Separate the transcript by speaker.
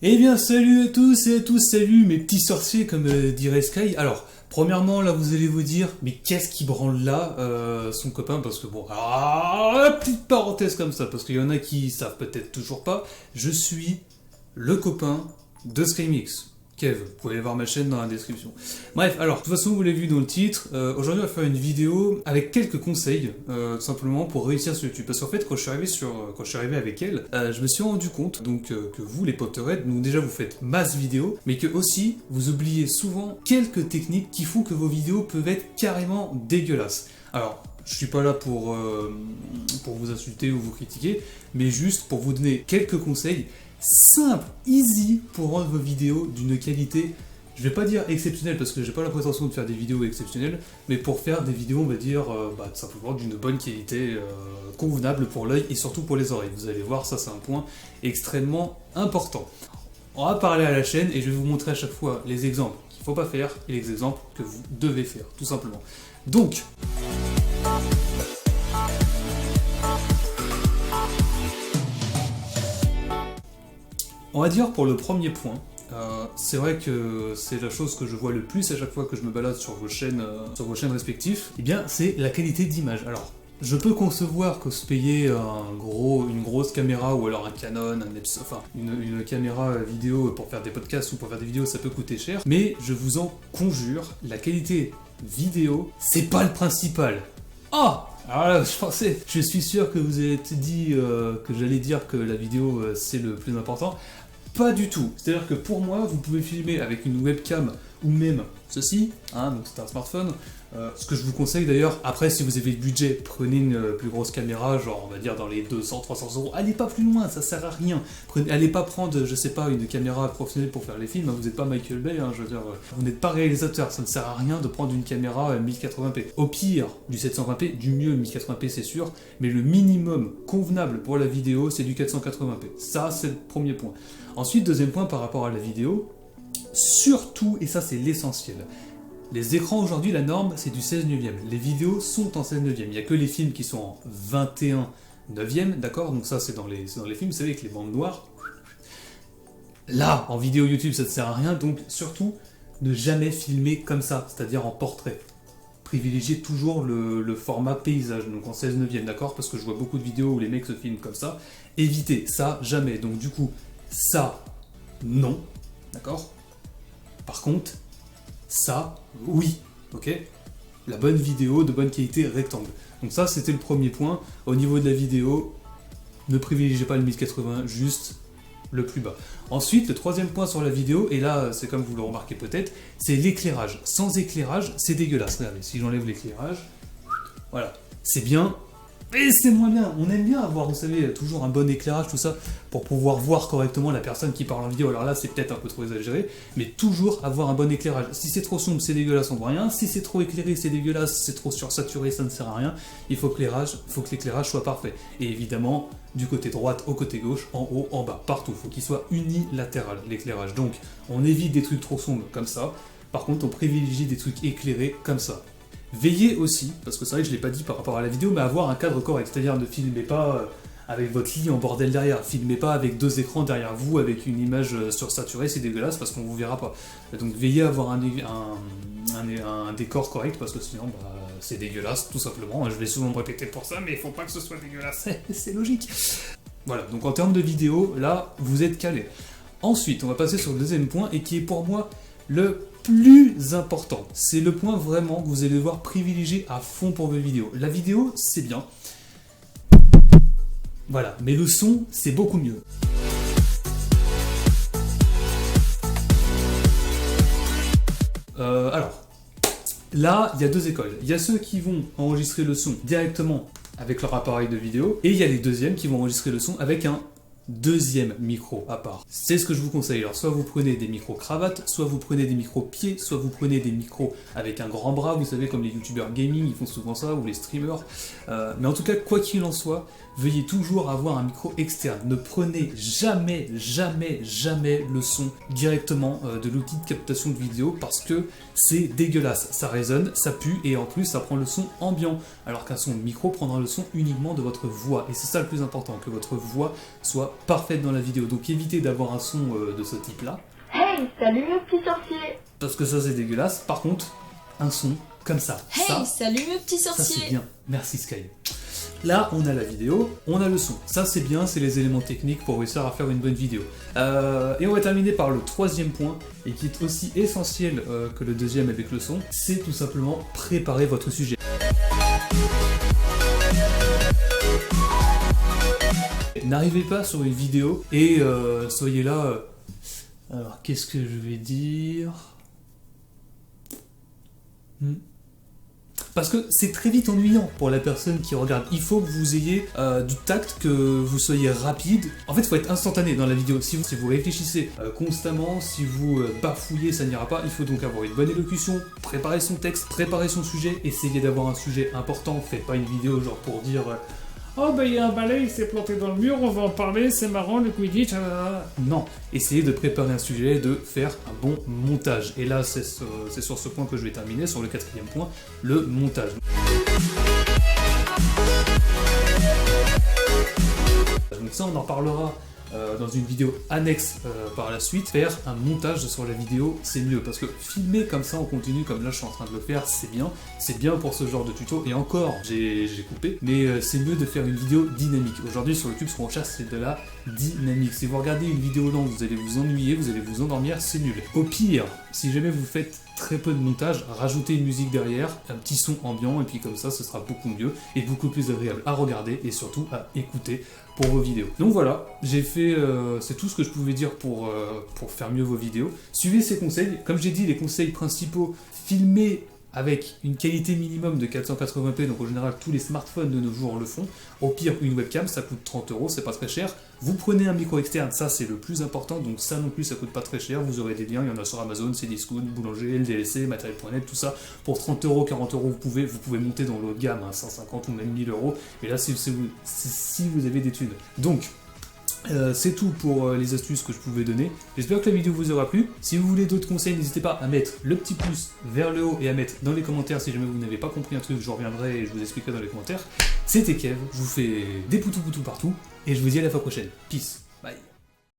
Speaker 1: Eh bien, salut à tous et à tous, salut mes petits sorciers, comme dirait Sky. Alors, premièrement, là, vous allez vous dire, mais qu'est-ce qui branle là, son copain, parce que bon, petite parenthèse comme ça, parce qu'il y en a qui savent peut-être toujours pas, je suis le copain de SkyMix. Kev, vous pouvez aller voir ma chaîne dans la description. Bref, alors, de toute façon, vous l'avez vu dans le titre, aujourd'hui on va faire une vidéo avec quelques conseils, tout simplement, pour réussir sur YouTube. Parce qu'en fait, quand je suis arrivé avec elle, je me suis rendu compte, donc, que vous, les Potterheads, donc déjà vous faites masse vidéo, mais que aussi, vous oubliez souvent quelques techniques qui font que vos vidéos peuvent être carrément dégueulasses. Alors, je suis pas là pour vous insulter ou vous critiquer, mais juste pour vous donner quelques conseils simple, easy pour rendre vos vidéos d'une qualité, je vais pas dire exceptionnelle parce que j'ai pas la prétention de faire des vidéos exceptionnelles, mais pour faire des vidéos, on va dire, tout simplement d'une bonne qualité, convenable pour l'œil et surtout pour les oreilles. Vous allez voir, ça c'est un point extrêmement important. On va parler à la chaîne et je vais vous montrer à chaque fois les exemples qu'il faut pas faire et les exemples que vous devez faire, tout simplement. Donc, on va dire pour le premier point, c'est vrai que c'est la chose que je vois le plus à chaque fois que je me balade sur vos chaînes respectives, eh bien c'est la qualité d'image. Alors, je peux concevoir que se payer une grosse caméra ou alors un Canon, une caméra vidéo pour faire des podcasts ou pour faire des vidéos, ça peut coûter cher, mais je vous en conjure, la qualité vidéo, c'est pas le principal. Ah! Alors là, je suis sûr que vous avez dit que j'allais dire que la vidéo c'est le plus important. Pas du tout. C'est-à-dire que pour moi, vous pouvez filmer avec une webcam ou même ceci, hein, donc c'est un smartphone. Ce que je vous conseille d'ailleurs, après si vous avez le budget, prenez une plus grosse caméra, genre on va dire dans les 200-300 euros. Allez pas plus loin, ça sert à rien. Allez pas prendre, je sais pas, une caméra professionnelle pour faire les films, hein, vous n'êtes pas Michael Bay, hein, je veux dire, vous n'êtes pas réalisateur, ça ne sert à rien de prendre une caméra 1080p. Au pire, du 720p, du mieux 1080p c'est sûr, mais le minimum convenable pour la vidéo c'est du 480p. Ça c'est le premier point. Ensuite, deuxième point par rapport à la vidéo, surtout, et ça c'est l'essentiel, les écrans aujourd'hui, la norme c'est du 16 neuvième. Les vidéos sont en 16 neuvième. Il n'y a que les films qui sont en 21 neuvième, d'accord? Donc ça c'est dans les films, vous savez, avec les bandes noires. Là, en vidéo YouTube ça ne sert à rien, donc surtout, ne jamais filmer comme ça, c'est-à-dire en portrait. Privilégiez toujours le format paysage, donc en 16 neuvième, d'accord? Parce que je vois beaucoup de vidéos où les mecs se filment comme ça. Évitez ça, jamais. Donc du coup, ça, non, d'accord? Par contre, ça, oui, ok? La bonne vidéo de bonne qualité rectangle. Donc ça, c'était le premier point. Au niveau de la vidéo, ne privilégiez pas le 1080, juste le plus bas. Ensuite, le troisième point sur la vidéo, et là, c'est comme vous le remarquez peut-être, c'est l'éclairage. Sans éclairage, c'est dégueulasse. Regardez, si j'enlève l'éclairage, voilà, c'est bien, mais c'est moins bien. On aime bien avoir, vous savez, toujours un bon éclairage, tout ça, pour pouvoir voir correctement la personne qui parle en vidéo. Alors là, c'est peut-être un peu trop exagéré, mais toujours avoir un bon éclairage. Si c'est trop sombre, c'est dégueulasse, on voit rien. Si c'est trop éclairé, c'est dégueulasse. C'est trop sursaturé, ça ne sert à rien. Il faut que l'éclairage soit parfait. Et évidemment, du côté droite au côté gauche, en haut, en bas, partout. Il faut qu'il soit unilatéral, l'éclairage. Donc, on évite des trucs trop sombres comme ça. Par contre, on privilégie des trucs éclairés comme ça. Veillez aussi, parce que c'est vrai que je ne l'ai pas dit par rapport à la vidéo, mais avoir un cadre correct, c'est-à-dire ne filmez pas avec votre lit en bordel derrière, filmez pas avec deux écrans derrière vous, avec une image sursaturée, c'est dégueulasse parce qu'on ne vous verra pas. Donc veillez à avoir un décor correct, parce que sinon c'est dégueulasse, tout simplement. Je vais souvent me répéter pour ça, mais il faut pas que ce soit dégueulasse, c'est logique. Voilà, donc en termes de vidéo, là, vous êtes calé. Ensuite, on va passer sur le deuxième point, et qui est pour moi le plus important. C'est le point vraiment que vous allez devoir privilégier à fond pour vos vidéos. La vidéo, c'est bien. Voilà, mais le son, c'est beaucoup mieux. Alors, là, il y a deux écoles. Il y a ceux qui vont enregistrer le son directement avec leur appareil de vidéo, et il y a les deuxièmes qui vont enregistrer le son avec un deuxième micro à part. C'est ce que je vous conseille. Alors soit vous prenez des micros cravates, soit vous prenez des micros pieds, soit vous prenez des micros avec un grand bras, vous savez, comme les youtubeurs gaming, ils font souvent ça, ou les streamers. Mais en tout cas, quoi qu'il en soit, veuillez toujours avoir un micro externe. Ne prenez jamais le son directement de l'outil de captation de vidéo, parce que c'est dégueulasse. Ça résonne, ça pue, et en plus ça prend le son ambiant, alors qu'un son de micro prendra le son uniquement de votre voix. Et c'est ça le plus important, que votre voix soit parfaite dans la vidéo. Donc évitez d'avoir un son de ce type-là.
Speaker 2: Hey, salut le petit sorcier!
Speaker 1: Parce que ça c'est dégueulasse. Par contre, un son comme ça.
Speaker 3: Hey,
Speaker 1: ça,
Speaker 3: salut le petit
Speaker 1: ça
Speaker 3: sorcier!
Speaker 1: c'est bien. Merci Sky. Là, on a la vidéo, on a le son. Ça c'est bien, c'est les éléments techniques pour réussir à faire une bonne vidéo. Et on va terminer par le troisième point, et qui est aussi essentiel que le deuxième avec le son, c'est tout simplement préparer votre sujet. N'arrivez pas sur une vidéo et soyez là... alors, qu'est-ce que je vais dire? Parce que c'est très vite ennuyant pour la personne qui regarde. Il faut que vous ayez du tact, que vous soyez rapide. En fait, il faut être instantané dans la vidéo. Si vous réfléchissez constamment, si vous bafouillez, ça n'ira pas. Il faut donc avoir une bonne élocution, préparer son texte, préparer son sujet, essayer d'avoir un sujet important. Faites pas une vidéo genre pour dire... oh bah il y a un balai, il s'est planté dans le mur, on va en parler, c'est marrant, le Quidditch... Non, essayez de préparer un sujet, de faire un bon montage. Et là, c'est sur ce point que je vais terminer, sur le quatrième point, le montage. Donc ça, on en reparlera dans une vidéo annexe par la suite. Faire un montage sur la vidéo, c'est mieux, parce que filmer comme ça en continu, comme là je suis en train de le faire, c'est bien pour ce genre de tuto, et encore, j'ai coupé, mais c'est mieux de faire une vidéo dynamique. Aujourd'hui sur YouTube, ce qu'on recherche, c'est de la dynamique. Si vous regardez une vidéo longue, vous allez vous ennuyer, vous allez vous endormir, c'est nul. Au pire, si jamais vous faites très peu de montage, rajoutez une musique derrière, un petit son ambiant, et puis comme ça, ce sera beaucoup mieux, et beaucoup plus agréable à regarder, et surtout à écouter pour vos vidéos. Donc voilà, j'ai fait, c'est tout ce que je pouvais dire pour faire mieux vos vidéos. Suivez ces conseils, comme j'ai dit, les conseils principaux, filmez avec une qualité minimum de 480p, donc en général tous les smartphones de nos jours le font. Au pire, une webcam, ça coûte 30 €, c'est pas très cher. Vous prenez un micro externe, ça c'est le plus important, donc ça non plus ça coûte pas très cher. Vous aurez des liens, il y en a sur Amazon, Cdiscount, Boulanger, LDLC, Matériel.net, tout ça. Pour 30 €, 40 €, vous pouvez monter dans l'autre gamme, hein, 150 ou même 1000 €. Et là, si vous avez des thunes. Donc, c'est tout pour les astuces que je pouvais donner. J'espère que la vidéo vous aura plu. Si vous voulez d'autres conseils, n'hésitez pas à mettre le petit pouce vers le haut et à mettre dans les commentaires si jamais vous n'avez pas compris un truc, je reviendrai et je vous expliquerai dans les commentaires. C'était Kev, je vous fais des poutous partout et je vous dis à la fois prochaine. Peace, bye.